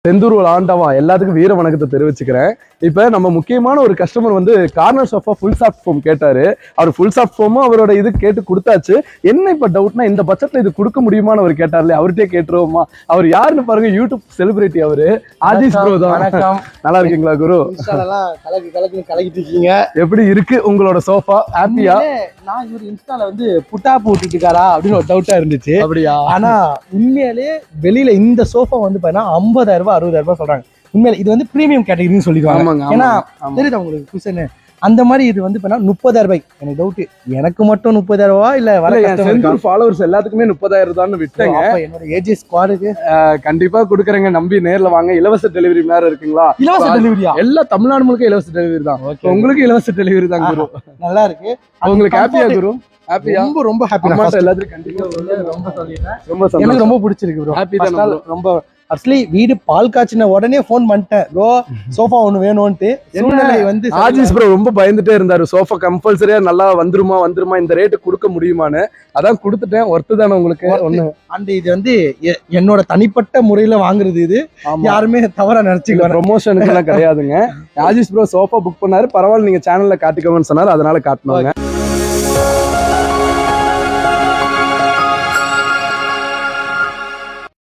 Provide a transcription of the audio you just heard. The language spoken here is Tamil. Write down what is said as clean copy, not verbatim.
செந்தூர் ஆண்டவா எல்லாத்துக்கும் வீர வணக்கத்தை தெரிவிச்சுக்கிறேன். இப்ப நம்ம முக்கியமான ஒரு கஸ்டமர் வந்து corner sofa full soft foam கேட்டாரு. அவர் ஃபுல் சாஃப்ட் ஃபோமும் அவரோட இது கேட்டு கொடுத்தாச்சு. என்ன இப்ப டவுட்னா இந்த பட்சத்துல இது கொடுக்க முடியுமான்னு அவர் கேட்டார்ல, அவர்கிட்டே கேட்டுருவோமா? அவர் யாருன்னு பாருங்க, யூடியூப் செலிபிரிட்டி அவரு. ஆதிஷ் ப்ரோ தான். வணக்கம். நல்லா இருக்கீங்களா குரு? கலக்கிட்டு இருக்கீங்க. எப்படி இருக்கு உங்களோட சோஃபா? ஹாப்பியா? நான் இவர் இன்ஸ்டால வந்து புட்டா போட்டுட்டு இருக்காரா அப்படின்னு ஒரு டவுட்டா இருந்துச்சு. அப்படியா? ஆனா உண்மையிலே வெளியில இந்த சோஃபா வந்து பாத்தீங்கன்னா 50,000 60,000 சொல்றாங்க. உண்மையில இது வந்து பிரீமியம் கேட்டகரின்னு சொல்லிடுவாங்க. ஏன்னா தெரியுதா உங்களுக்கு குஷன் அந்த மாதிரி இது வந்து 30,000. எனக்கு டவுட், எனக்கு மட்டும் 30,000 இல்ல வர செந்தூர் ஃபாலோவர்ஸ் எல்லாத்துக்குமே 30,000 தான் விட்டேங்க. என்னோட ஏஜஸ் ஸ்குவாடுக்கு கண்டிப்பா கொடுக்குறேங்க. நம்பி நேர்ல வாங்க. இலவச டெலிவரி நேரம் இருக்குங்களா? இலவச டெலிவரியா? எல்லா தமிழ்நாடு முழுக்க இலவச டெலிவரி தான். உங்களுக்கு இலவச டெலிவரி தான் குரு. நல்லா இருக்கு. உங்களுக்கு ஹாப்பியா குரு? ஹாப்பியா? ரொம்ப ரொம்ப ஹாப்பி. எல்லாத்துக்கும் கண்டிப்பா ரொம்ப சொல்லிடுறேன். ரொம்ப எனக்கு ரொம்ப பிடிச்சிருக்கு ப்ரோ. ஹாப்பி தான். ரொம்ப ஆக்சுவலி வீடு பால் காய்ச்சின உடனே ஃபோன் பண்ணிட்டேன் ப்ரோ, சோஃபா ஒன்று வேணும்ட்டு. சூழ்நிலை வந்து ஆஜிஸ் ப்ரோ ரொம்ப பயந்துட்டே இருந்தாரு, சோஃபா கம்பல்சரியா நல்லா வந்துருமா இந்த ரேட்டு கொடுக்க முடியுமான்னு. அதான் கொடுத்துட்டேன். ஒர்த்து தானே உங்களுக்கு ஒண்ணு. அண்ட் இது வந்து என்னோட தனிப்பட்ட முறையில வாங்குறது. இது யாருமே தவறா நினைச்சுக்கலாம். ப்ரொமோஷனுக்கு எல்லாம் கிடையாதுங்க. ஆஜிஸ் ப்ரோ சோஃபா புக் பண்ணாரு, பரவாயில்ல நீங்க சேனல்ல காட்டிக்கோங்கன்னு சொன்னாரு, அதனால காட்டினாங்க.